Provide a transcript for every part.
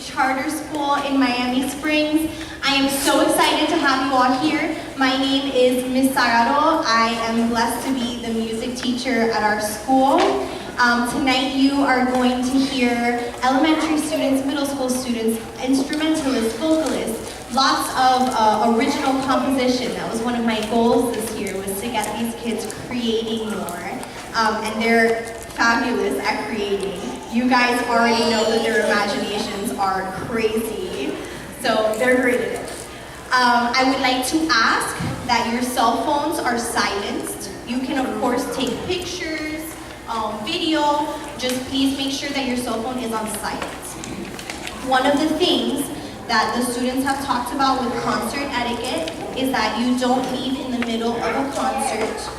charter school in Miami Springs. I am so excited to have you all here. My name is Miss Sagaro. I am blessed to be the music teacher at our school. Tonight you are going to hear elementary students, middle school students, instrumentalists, vocalists, lots of original composition. That was one of my goals this year, was to get these kids creating more. And they're fabulous at creating. You guys already know that their imaginations are crazy, so they're great at it. I would like to ask that your cell phones are silenced. You can of course take pictures, video, just please make sure that your cell phone is on silent. One of the things that the students have talked about with concert etiquette is that you don't leave in the middle of a concert.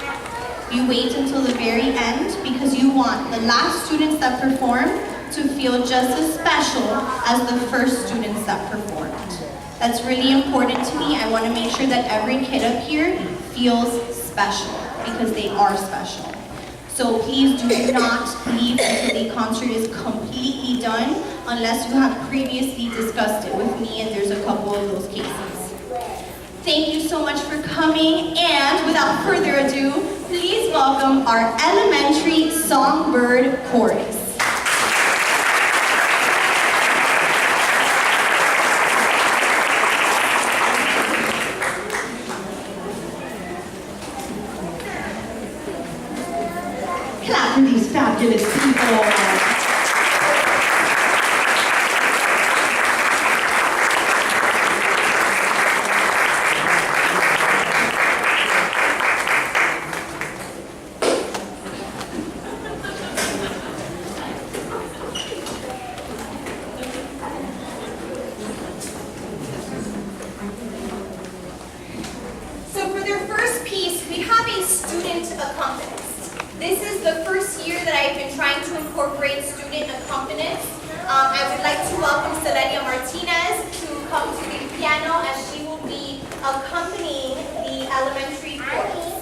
You wait until the very end because you want the last students that perform to feel just as special as the first students that performed. That's really important to me. I want to make sure that every kid up here feels special because they are special. So please do not leave until the concert is completely done unless you have previously discussed it with me, and there's a couple of those cases. Thank you so much for coming, and without further ado, please welcome our elementary songbird chorus. Clap for these fabulous people. This is the first year that I've been trying to incorporate student accompanist. I would like to welcome Celeria Martinez to come to the piano as she will be accompanying the elementary chorus.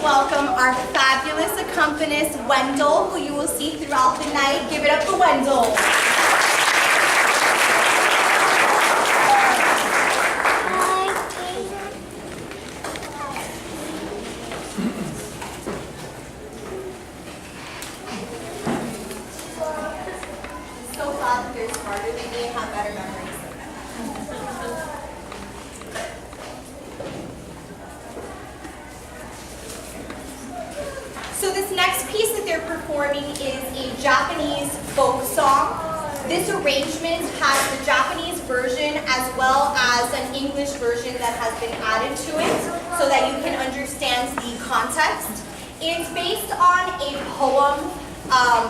Welcome our fabulous accompanist, Wendell, who you will see throughout the night. Give it up for Wendell. So glad that they're smarter than me and have better memories. So this next piece that they're performing is a Japanese folk song. This arrangement has the Japanese version as well as an English version that has been added to it so that you can understand the context. It's based on a poem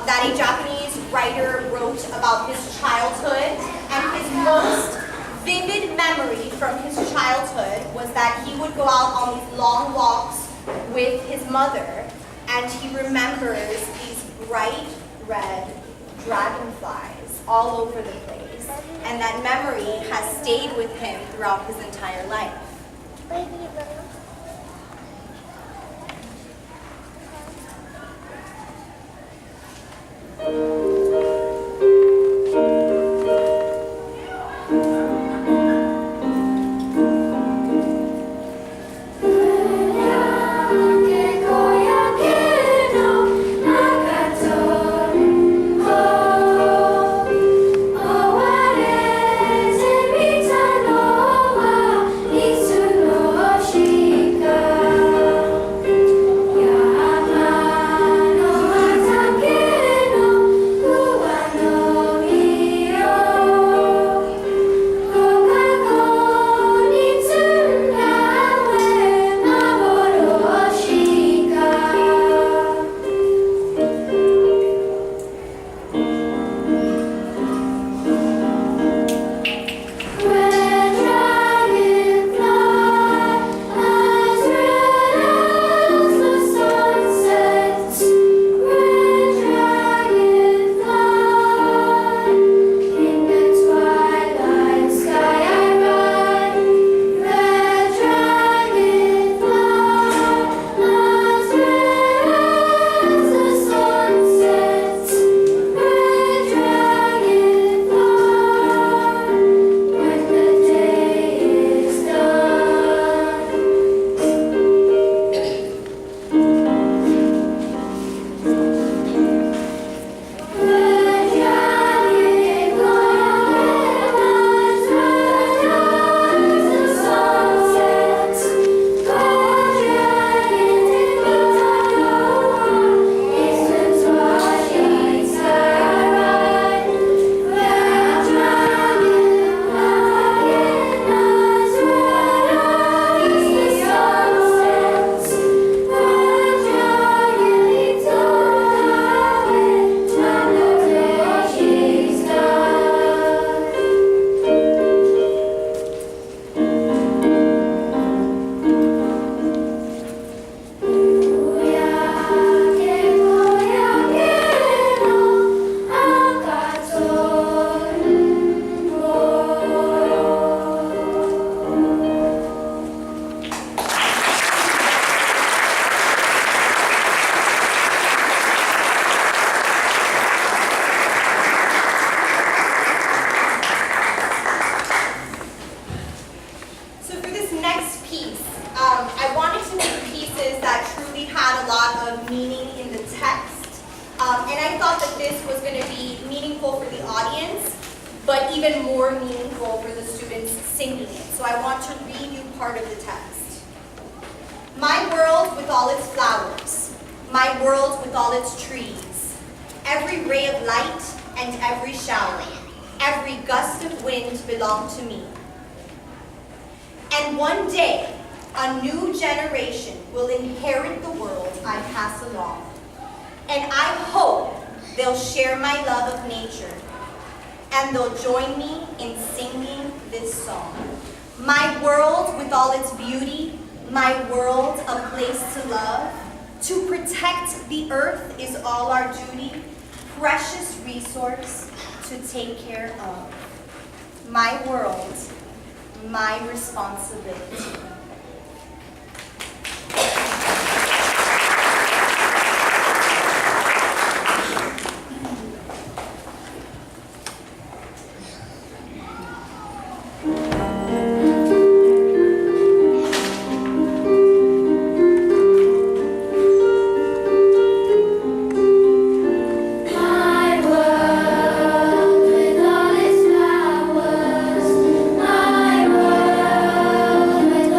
that a Japanese writer wrote about his childhood, and his most vivid memory from his childhood was that he would go out on these long walks with his mother, and he remembers these bright red dragonflies all over the place, and that memory has stayed with him throughout his entire life. And I thought that this was going to be meaningful for the audience, but even more meaningful for the students singing it. So I want to read you part of the text. My world with all its flowers, my world with all its trees, every ray of light and every shower, every gust of wind belong to me. And one day, a new generation will inherit the world I pass along. And I hope they'll share my love of nature, and they'll join me in singing this song. My world with all its beauty, my world a place to love. To protect the earth is all our duty, precious resource to take care of. My world, my responsibility. With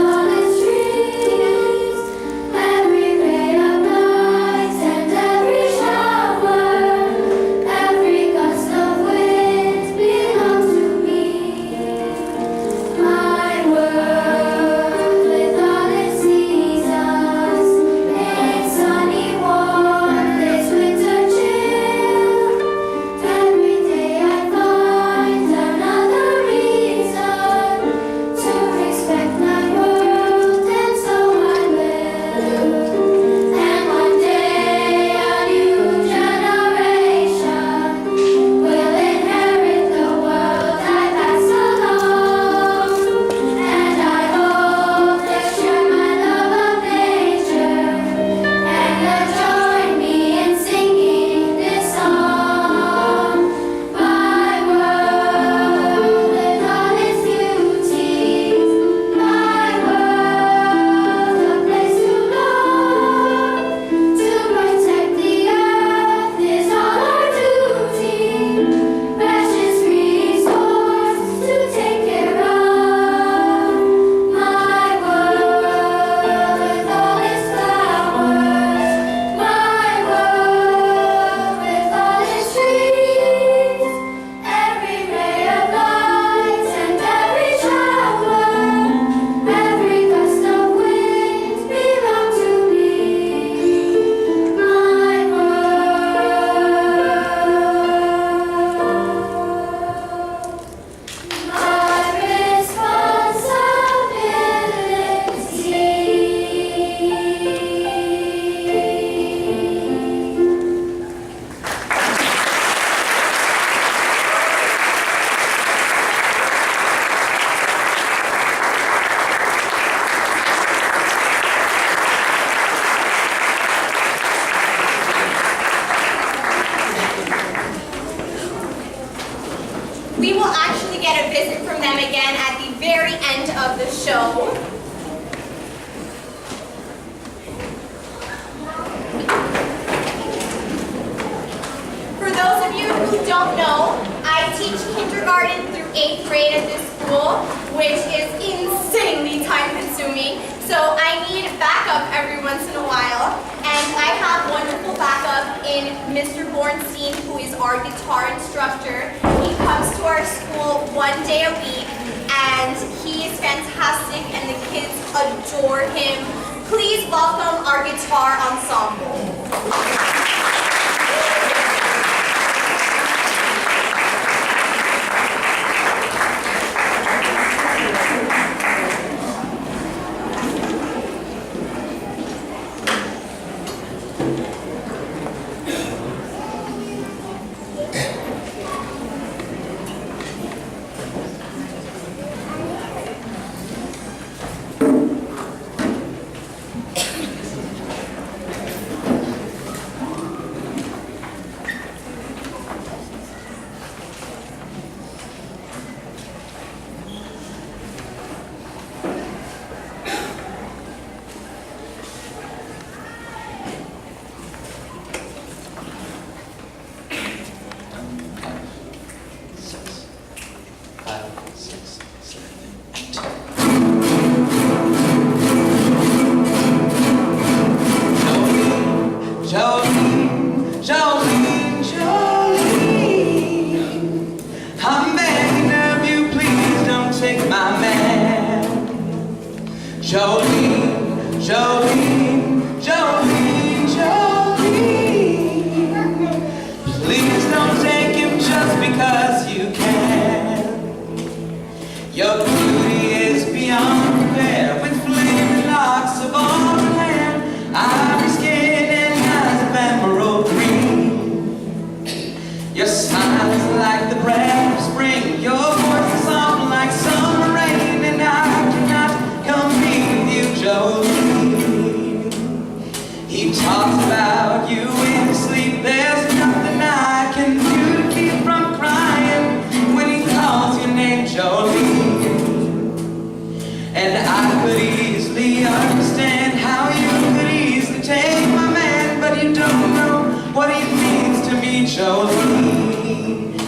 end of the show. For those of you who don't know, I teach kindergarten through 8th grade at this school, which is insanely time-consuming. So I need backup every once in a while, and I have wonderful backup in Mr. Bornstein, who is our guitar instructor. He comes to our school 1 day a week, and he is fantastic, and the kids adore him. Please welcome our guitar ensemble.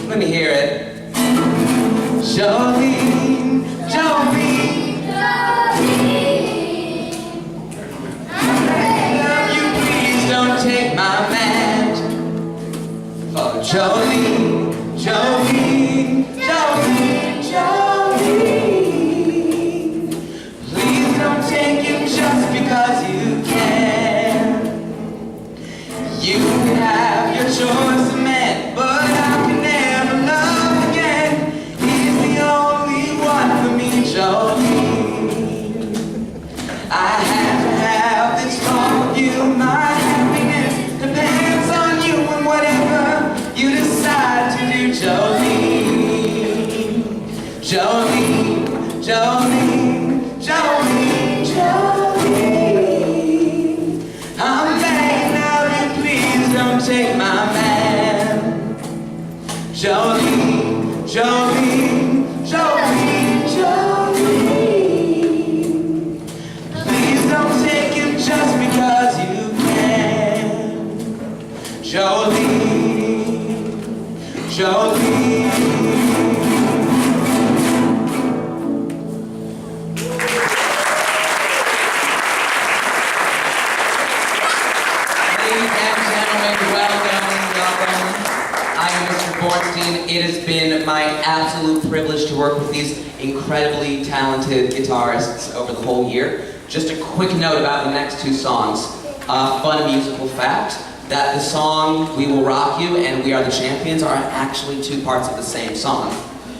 Let me hear it. Jolene, Jolene, Jolene. You please don't take my man. Oh, Jolene, Jolene, Jolene, Jolene. Please don't take him just because you can. You can have your choice of men, but I can never love again. He's the only one for me, Jolene. I have to have this all of you. My happiness depends on you and whatever you decide to do, Jolene. Jolene, Jolene, Jolene, Jolene. I'm begging of you, please don't take my man. Jolene, Jolene, Jolene, Jolene. Please don't take him just because you can. Jolene, Jolene. It has been my absolute privilege to work with these incredibly talented guitarists over the whole year. Just a quick note about the next two songs. Fun musical fact, that the song We Will Rock You and We Are the Champions are actually two parts of the same song.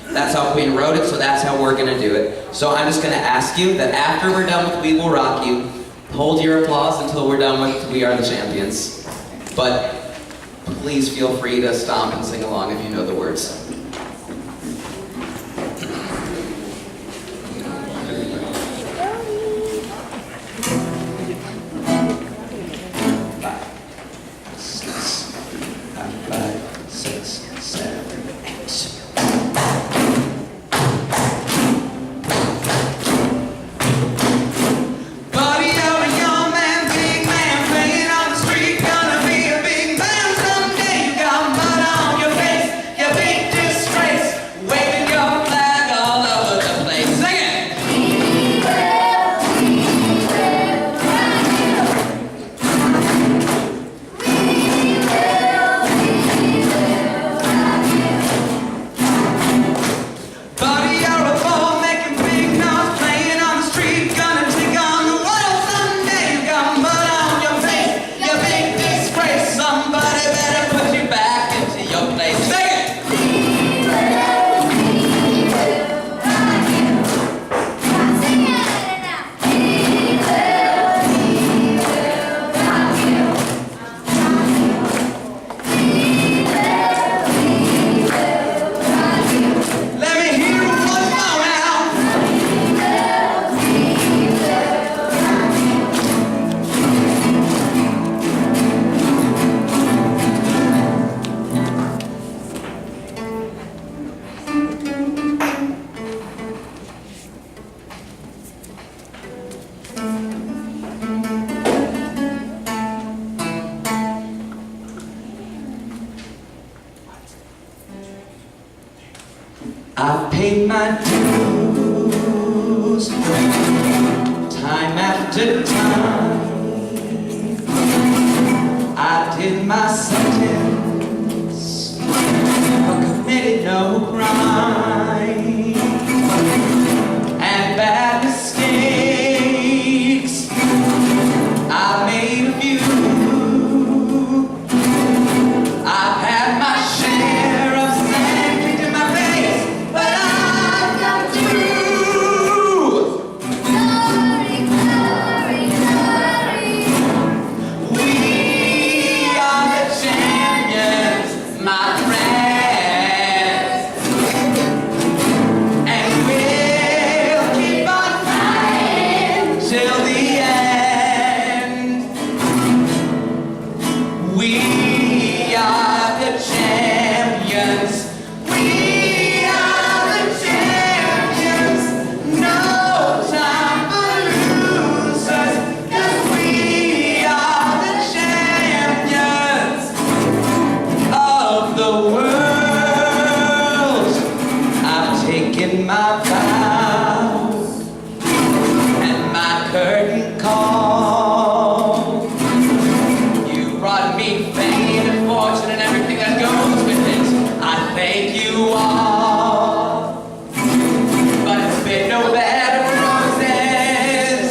That's how Queen wrote it, so that's how we're gonna do it. So I'm just gonna ask you that after we're done with We Will Rock You, hold your applause until we're done with We Are the Champions. But please feel free to stomp and sing along if you know the words. 5, 6, 7, 8. paid my dues time after time. I did my sentence but committed no crime. And bad mistakes I made a few. I've had my share of sand kicked in my face, but I've come through. Glory, glory, glory. We are the champions, my friends, and we'll keep on fighting till the end. We are the champions. We are the champions. No time for losers, 'cause we are the champions of the world. I've taken my vows and my curtain call. You brought me fame and fortune and everything that goes with it. I thank you all, but it's been no bed of roses,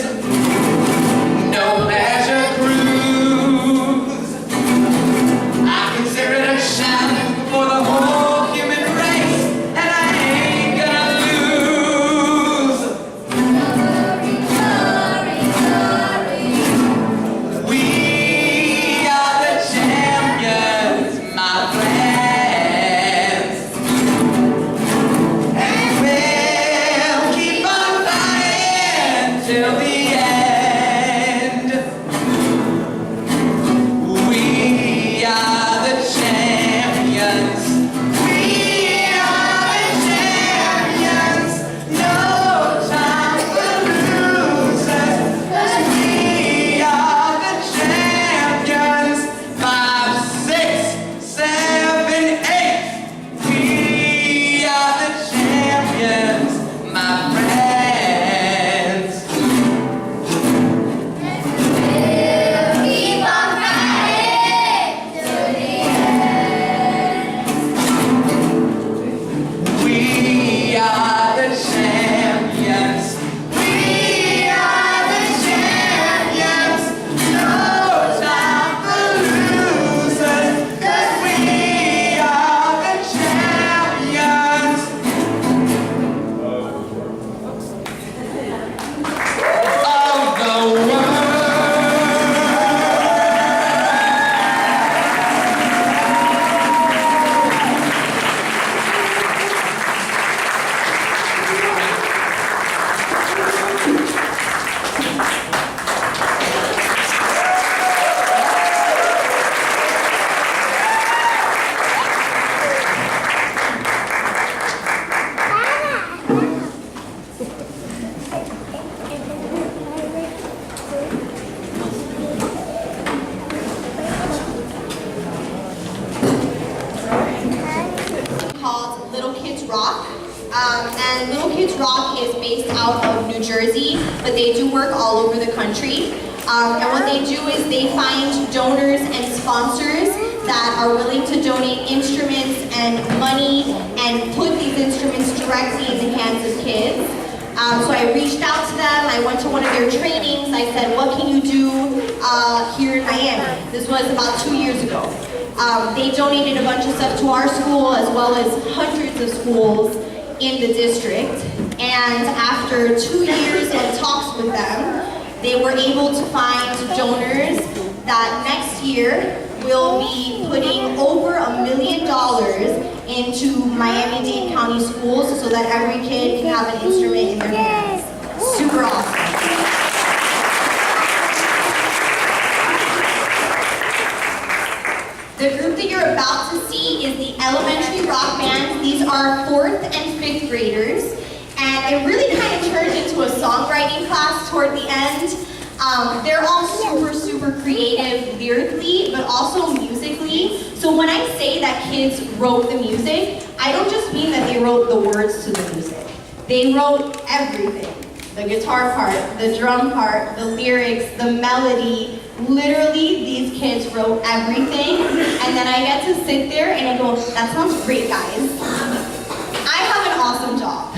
no pleasure cruise. I consider it a challenge for the whole human race, and I ain't gonna lose. Glory, glory, glory. We are the champions, my friends, and we'll keep on fighting till the end. We are the champions. We are the champions. No time for losers, 'cause we are the champions. 5, 6, 7, 8. We are the champions, my friends. We'll keep on fighting till the end. We are the champions. We are the champions. No time for losers, 'cause we are the champions of the world. Called Little Kids Rock. And Little Kids Rock is based out of New Jersey, but they do work all over the country. And what they do is they find donors and sponsors that are willing to donate instruments and money and put these instruments directly in the hands of kids. So I reached out to them, I went to one of their trainings, I said, what can you do here in Miami? This was about 2 years ago. They donated a bunch of stuff to our school as well as hundreds of schools in the district. And after 2 years of talks with them, they were able to find donors that next year will be putting over $1 million into Miami-Dade County schools so that every kid can have an instrument in their hands. Super awesome. The group that you're about to see is the elementary rock band. These are 4th and 5th graders. And it really kind of turned into a songwriting class toward the end. They're all super creative lyrically, but also musically. So when I say that kids wrote the music, I don't just mean that they wrote the words to the music. They wrote everything. The guitar part, the drum part, the lyrics, the melody. Literally, these kids wrote everything. And then I get to sit there and I go, that sounds great, guys. I have an awesome job.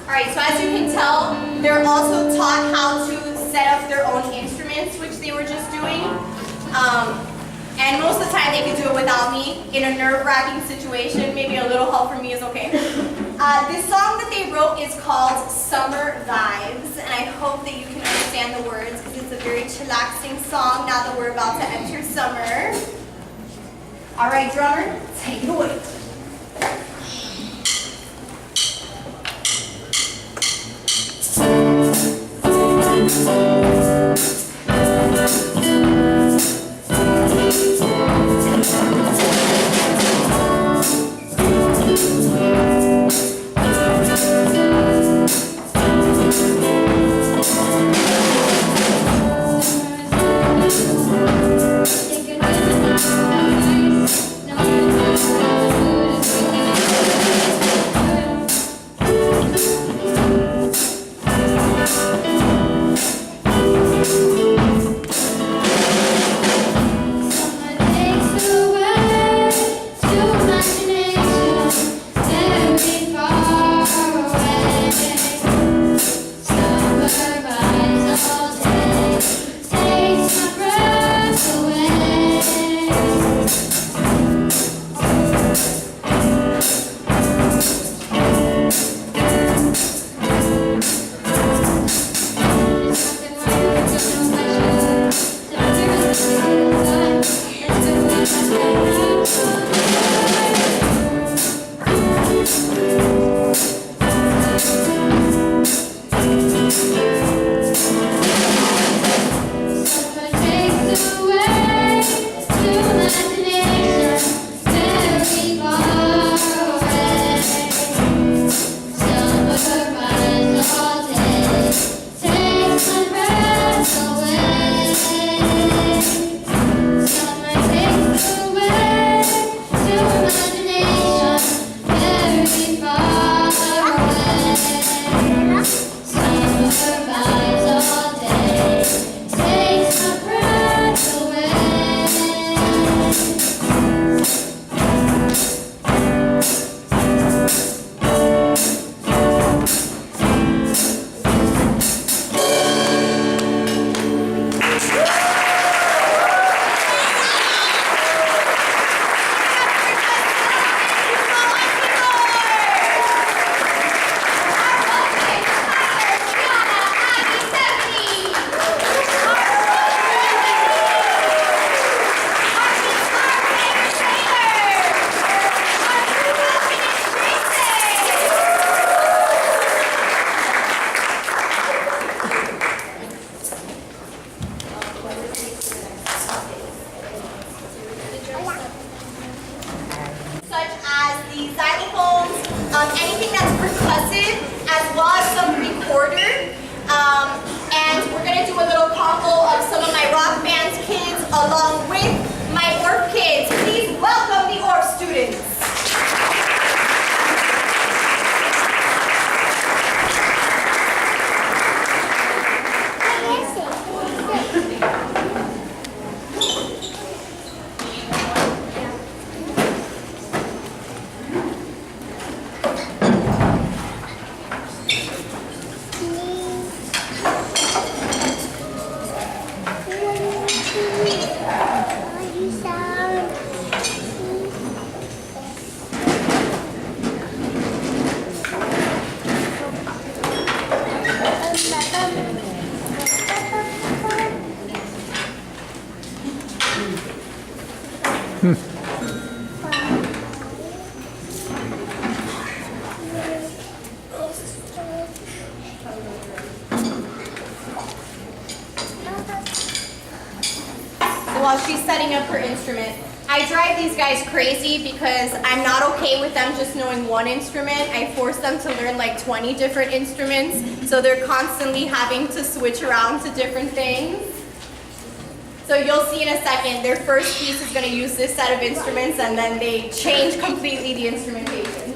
Alright, so as you can tell, they're also taught how to set up their own instruments, which they were just doing. And most of the time they can do it without me in a nerve-wracking situation. Maybe a little help from me is okay. This song that they wrote is called Summer Vibes, and I hope that you can understand the words because it's a very chillaxing song now that we're about to enter summer. Alright, drummer, take it away. Anything that's percussive, as well as some recorder. And we're going to do a little combo of some of my rock band's kids along with my ORF kids. Please welcome the ORF students. setting up her instrument. I drive these guys crazy because I'm not okay with them just knowing one instrument. I force them to learn like 20 different instruments, so they're constantly having to switch around to different things. So you'll see in a second, their first piece is going to use this set of instruments, and then they change completely the instrumentation.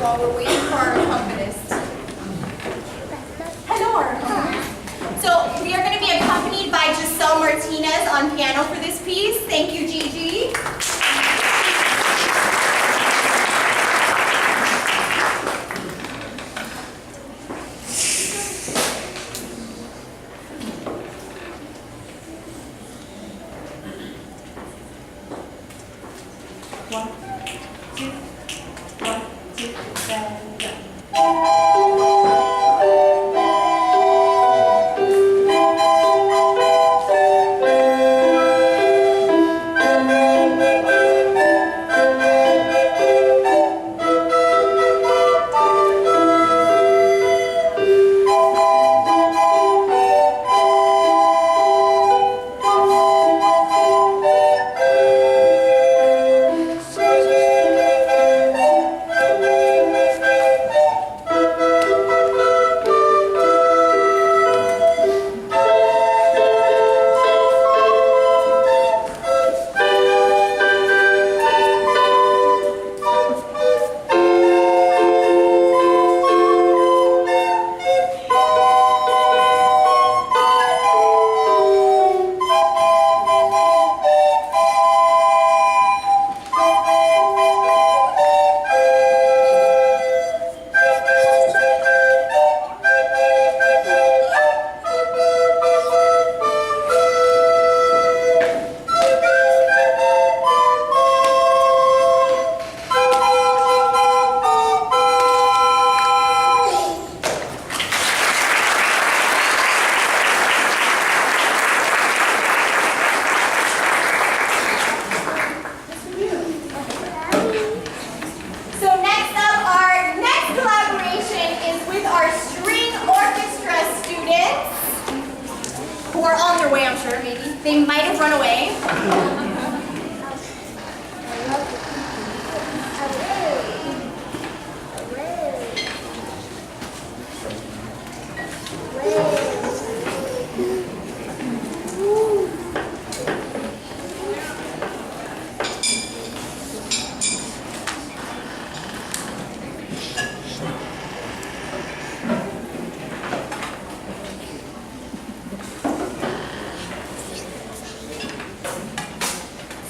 While we're waiting for our accompanist. Hello, our accompanist. So we are going to be accompanied by Giselle Martinez on piano for this piece. Thank you, Gigi. Who are on their way, I'm sure, maybe. They might have run away.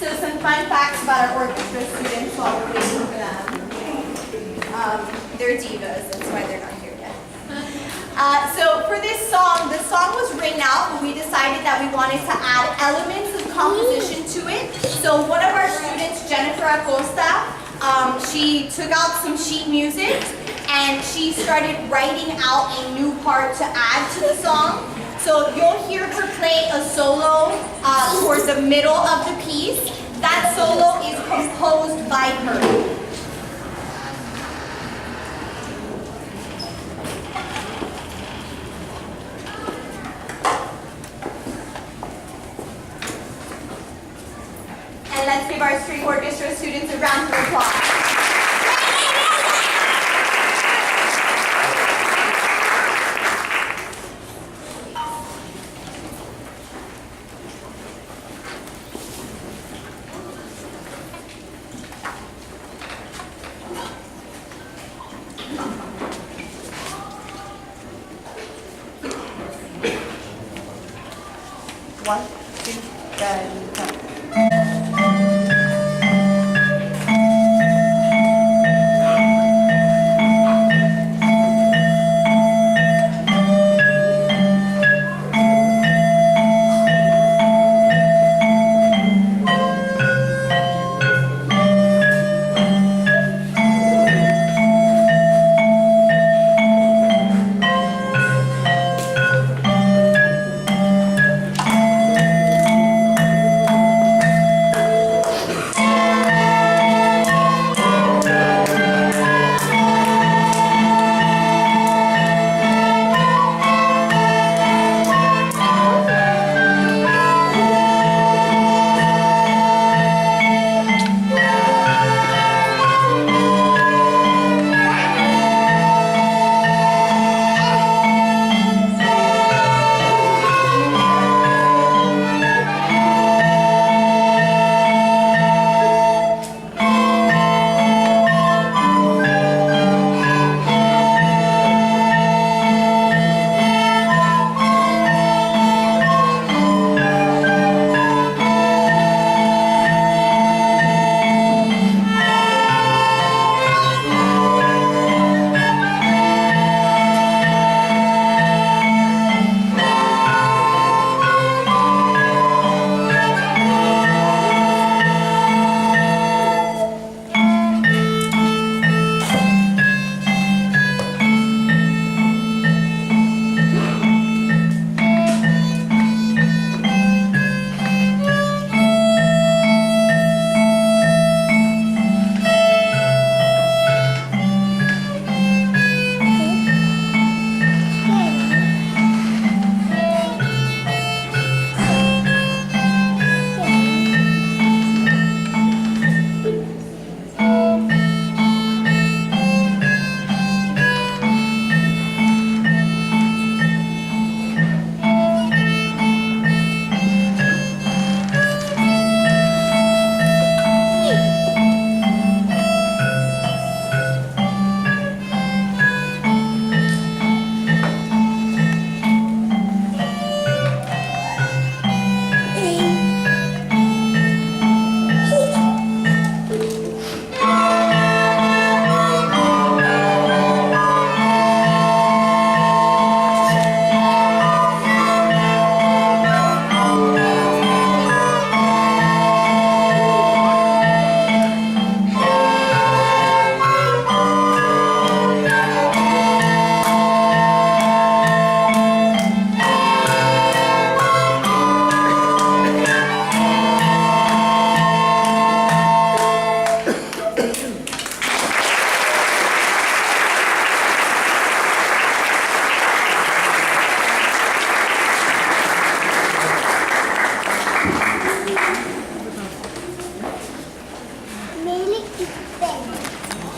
So some fun facts about our orchestra students while we're waiting for them. They're divas, that's why they're not here yet. So for this song, the song was written out, but we decided that we wanted to add elements of composition to it. So one of our students, Jennifer Acosta, she took out some sheet music and she started writing out a new part to add to the song. So you'll hear her play a solo towards the middle of the piece. That solo is composed by her. And let's give our string orchestra students a round of applause. One, two, three, go.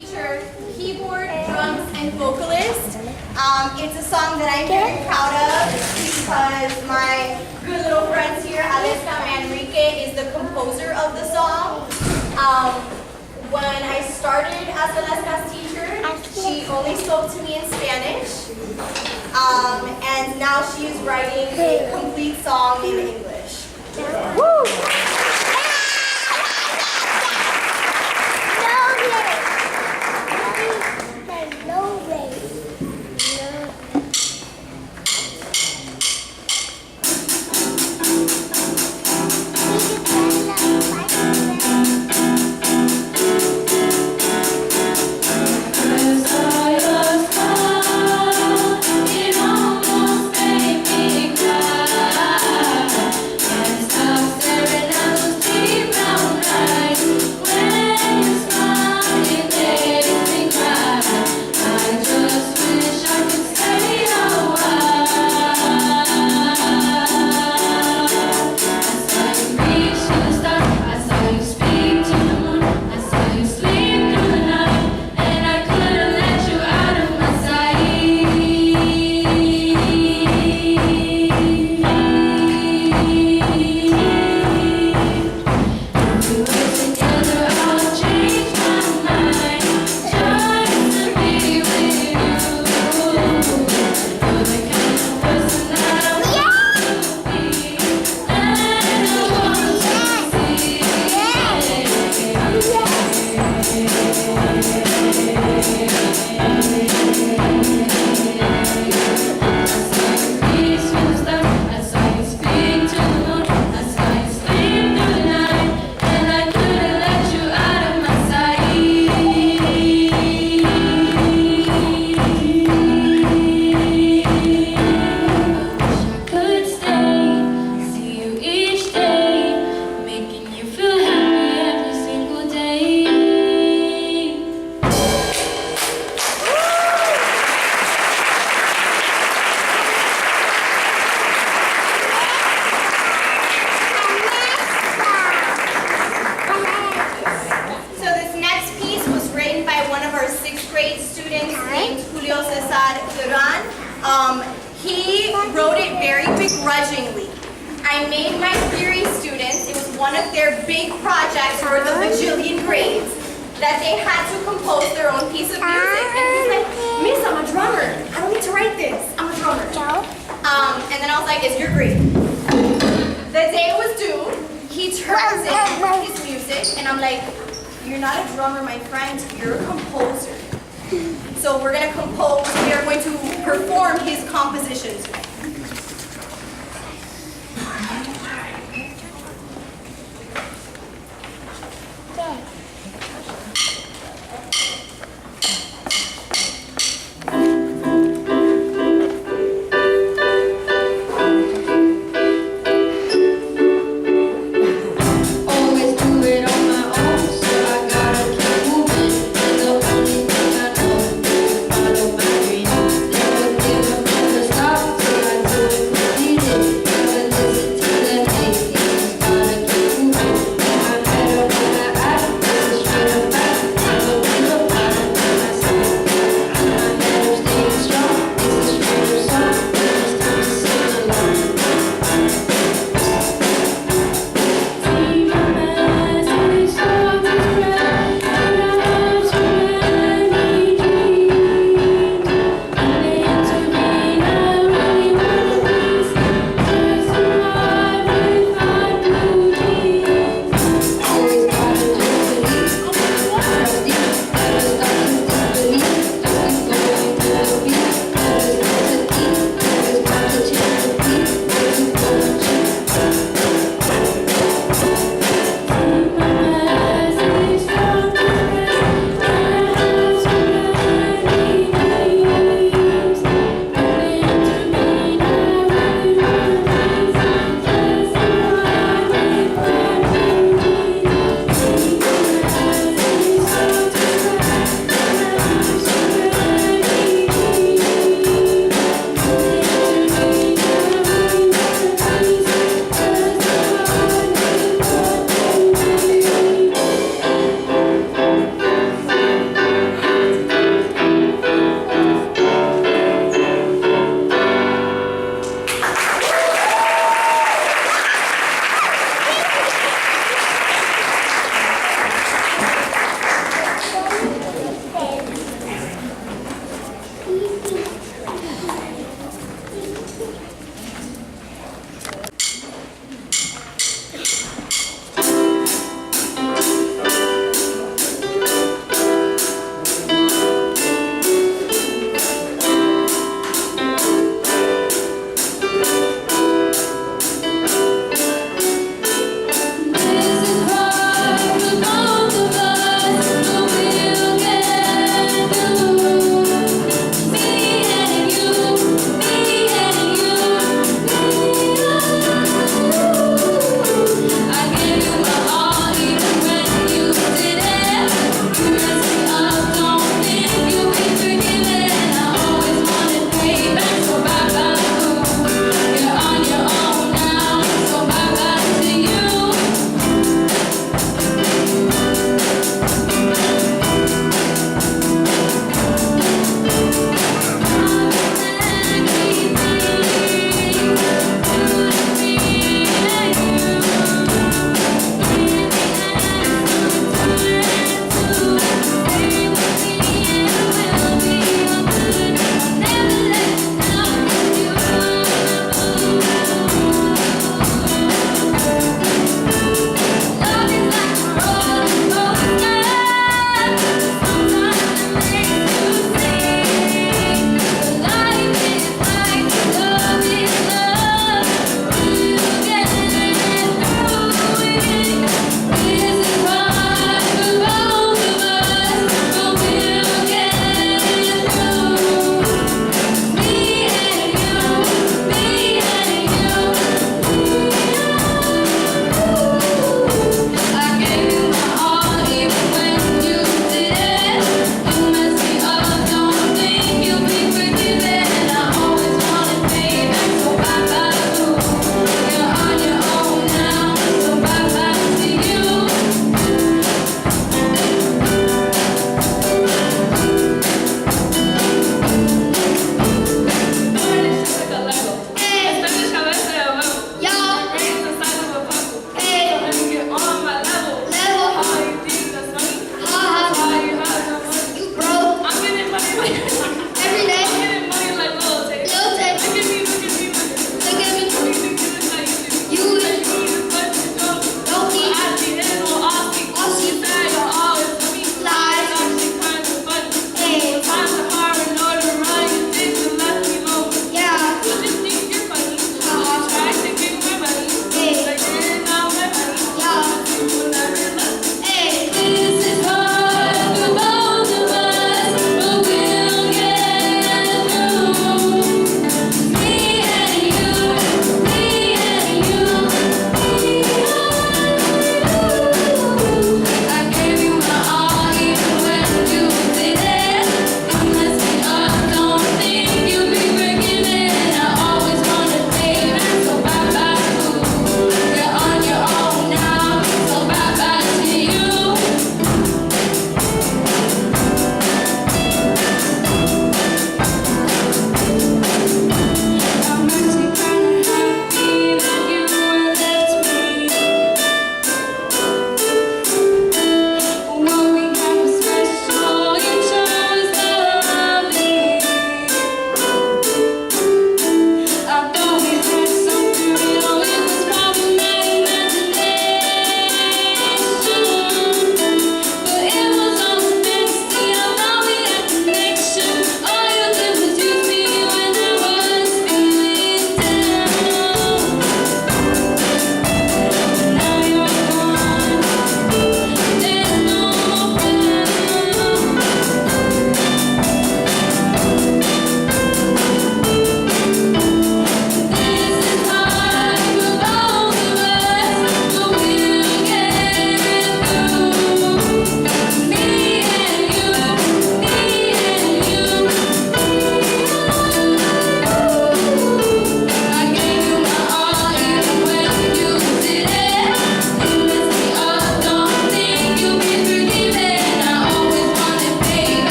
Teacher, keyboard, drums, and vocalist. It's a song that I'm very proud of because my good little friends here, Aleska Manrique, is the composer of the song. When I started as Aleska's teacher, she only spoke to me in Spanish. And now she is writing a complete song in English. Woo! I one of their big projects for the bajillion grades that they had to compose their own piece of music. And he's like, Miss, I'm a drummer. I don't need to write this. I'm a drummer. And then I was like, it's your grade. The day it was due, he turns in his music, and I'm like, you're not a drummer, my friend. You're a composer. So we're going to compose. We are going to perform his compositions. Stop.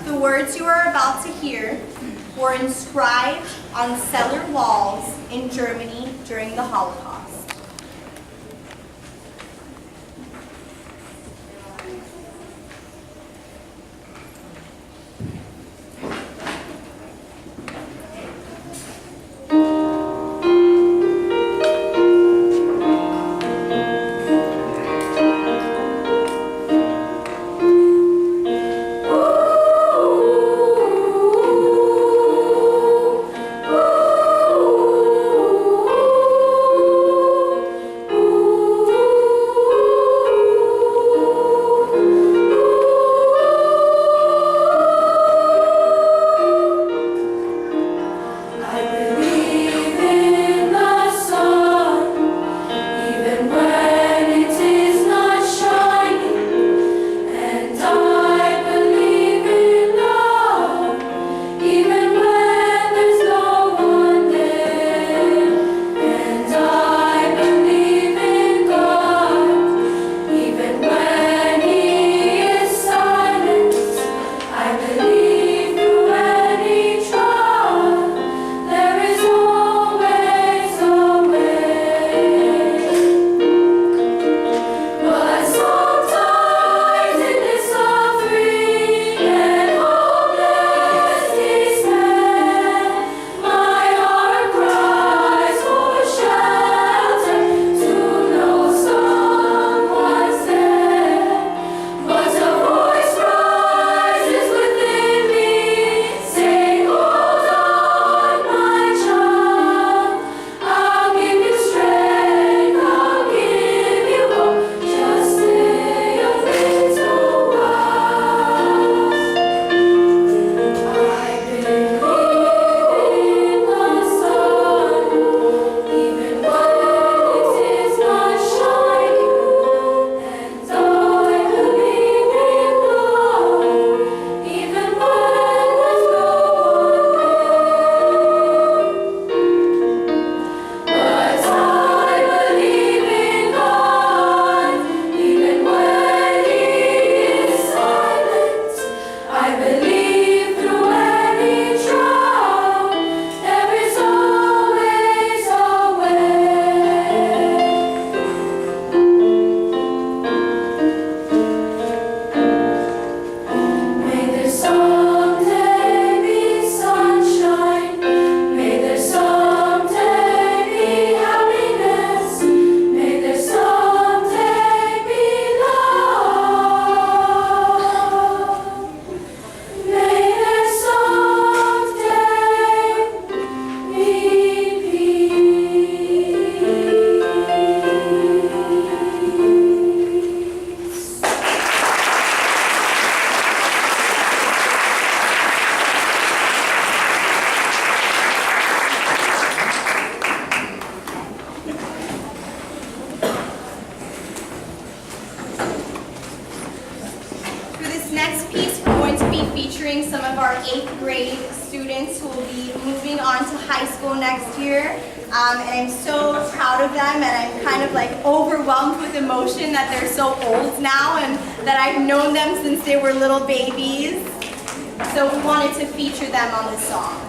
The words you are about to hear were inscribed on cellar walls in Germany during the Holocaust. someday be sunshine. May there someday be happiness. May there someday be love. May there someday be peace. For this next piece, we're going to be featuring some of our 8th grade students who will be moving on to high school next year. And I'm so proud of them, and I'm kind of like overwhelmed with emotion that they're so old now and that I've known them since they were little babies. So we wanted to feature them on this song.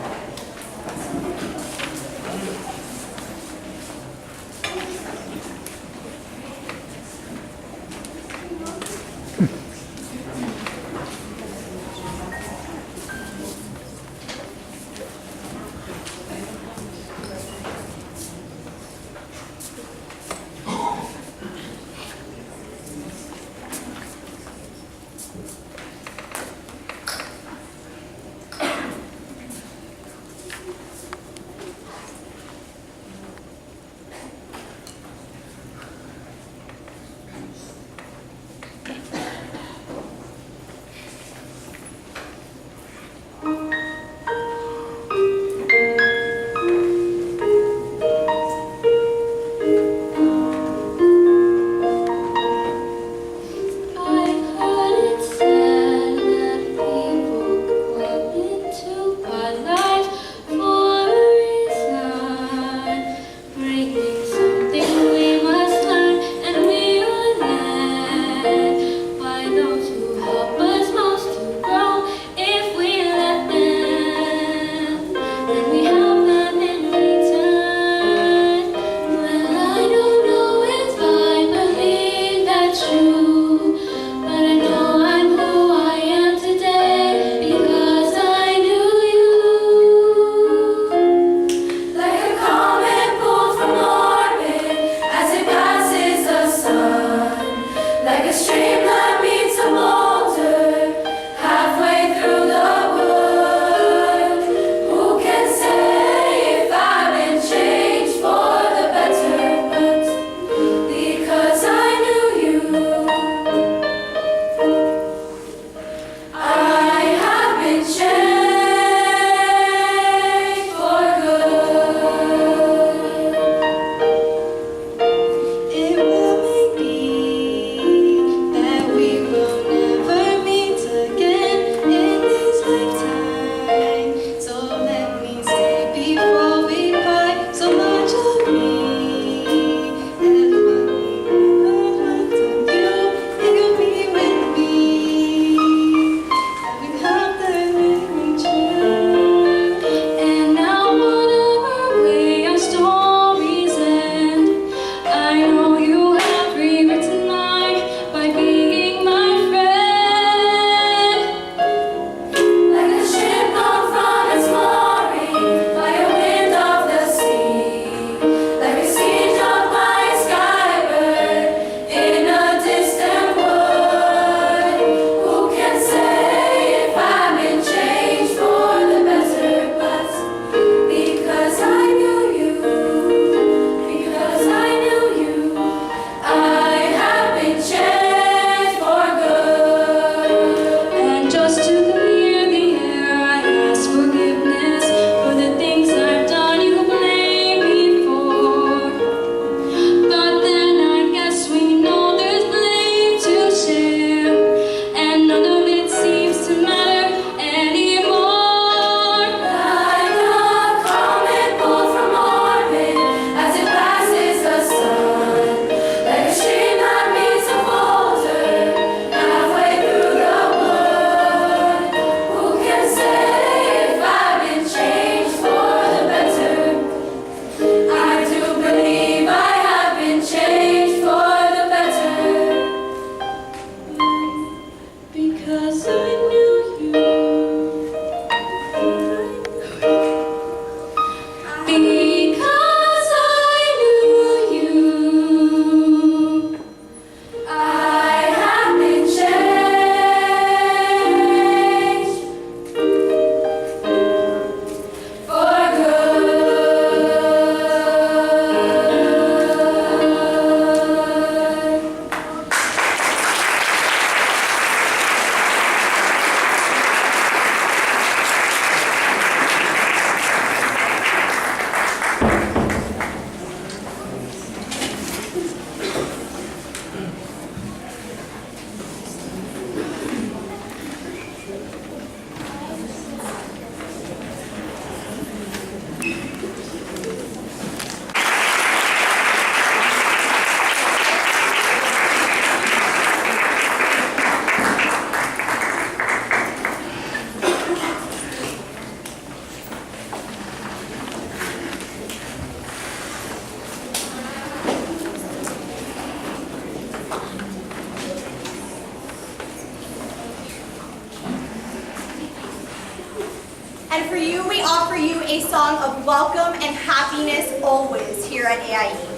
And for you, we offer you a song of welcome and happiness always here at AIE.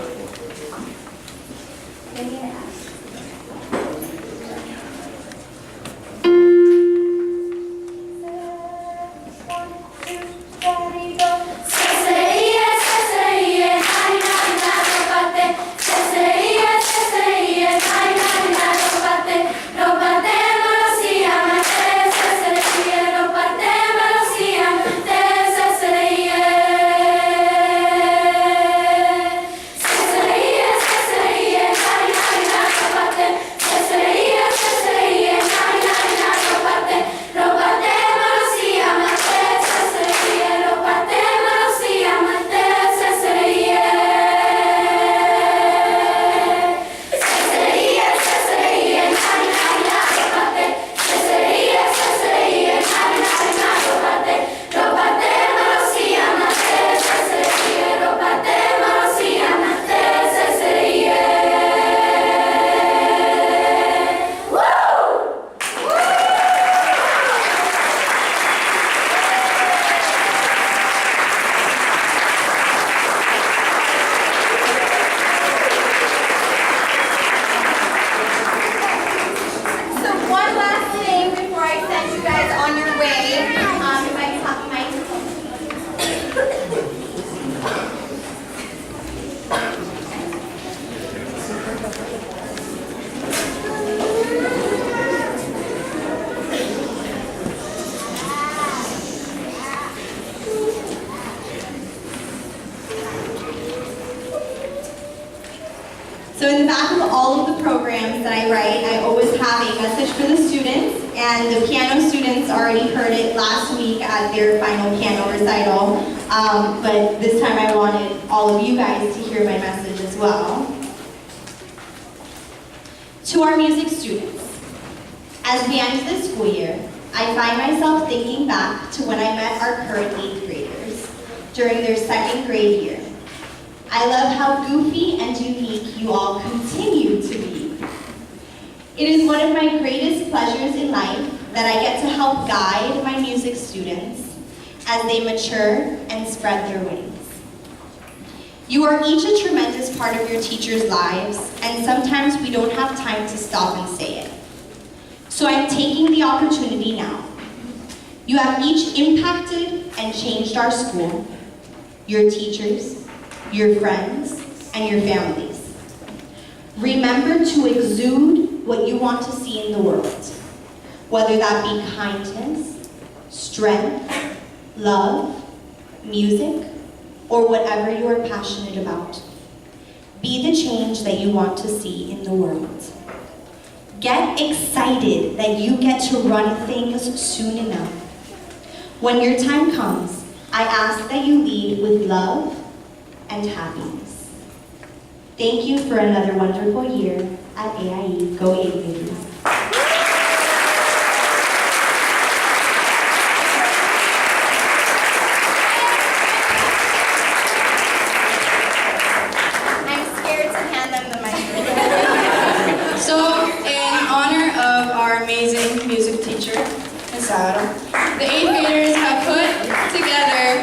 So in the back of all of the programs that I write, I always have a message for the students, and the piano students already heard it last week at their final piano recital, but this time I wanted all of you guys to hear my message as well. To our music students, as we end this school year, I find myself thinking back to when I met our current 8th graders during their 2nd grade year. I love how goofy and unique you all continue to be. It is one of my greatest pleasures in life that I get to help guide my music students as they mature and spread their wings. You are each a tremendous part of your teachers' lives, and sometimes we don't have time to stop and say it. So I'm taking the opportunity now. You have each impacted and changed our school, your teachers, your friends, and your families. Remember to exude what you want to see in the world, whether that be kindness, strength, love, music, or whatever you are passionate about. Be the change that you want to see in the world. Get excited that you get to run things soon enough. When your time comes, I ask that you lead with love and happiness. Thank you for another wonderful year at AIE. Go 8 babies. I'm scared to hand them the microphone. So, in honor of our amazing music teacher, Ms. Saro, the 8th graders have put together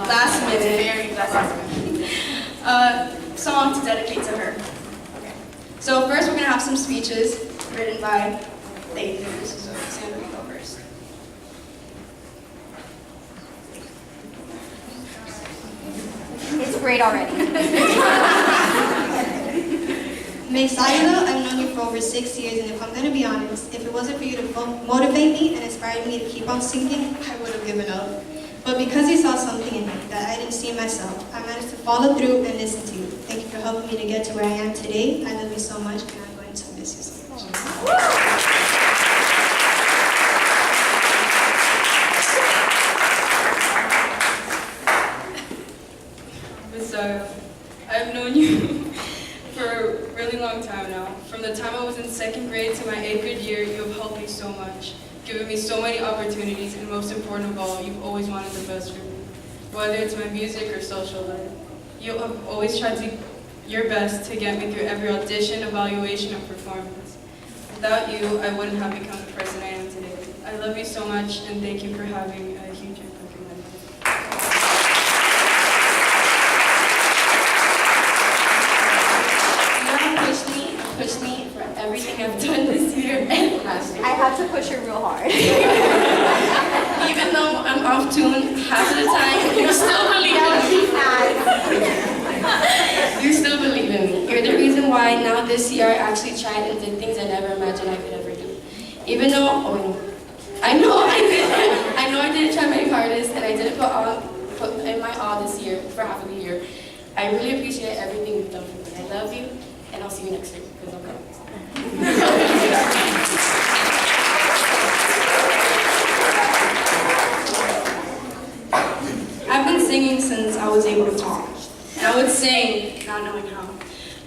last minute song to dedicate to her. So first we're going to have some speeches written by the 8th graders. So Sandra, you go first. It's great already. Ms. Ayala, I've known you for over 6 years, and if I'm going to be honest, if it wasn't for you to motivate me and inspire me to keep on singing, I would have given up. But because you saw something in me that I didn't see in myself, I managed to follow through and listen to you. Thank you for helping me to get to where I am today. I love you so much, and I'm going to miss you so much. Ms. Saro, I've known you for a really long time now. From the time I was in 2nd grade to my 8th grade year, you have helped me so much, given me so many opportunities, and most important of all, you've always wanted the best for me, whether it's my music or social life. You have always tried your best to get me through every audition, evaluation, and performance. Without you, I wouldn't have become the person I am today. I love you so much, and thank you for having a huge impact in my life. You have pushed me for everything I've done this year and last year. I had to push her real hard. Even though I'm off tune half of the time, you still believe in me. You still believe in me. You're the reason why now this year I actually tried and did things I never imagined I could ever do. Even though, I know I didn't try my hardest and I didn't put in my all this year for half of the year. I really appreciate everything you've done for me. I love you, and I'll see you next year because I'm coming. I've been singing since I was able to talk. And I would sing, not knowing how,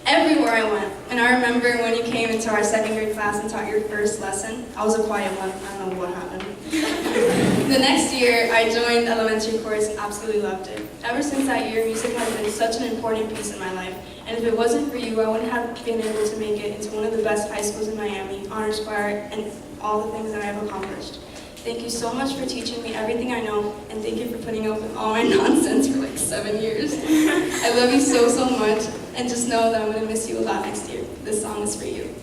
everywhere I went. And I remember when you came into our second grade class and taught your first lesson, I was a quiet one. I don't know what happened. The next year, I joined elementary chorus and absolutely loved it. Ever since that year, music has been such an important piece in my life. And if it wasn't for you, I wouldn't have been able to make it into one of the best high schools in Miami, honors choir, and all the things that I've accomplished. Thank you so much for teaching me everything I know, and thank you for putting up with all my nonsense for like 7 years. I love you so, so much, and just know that I'm going to miss you a lot next year. This song is for you.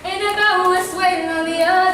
Ain't about what's waiting on the other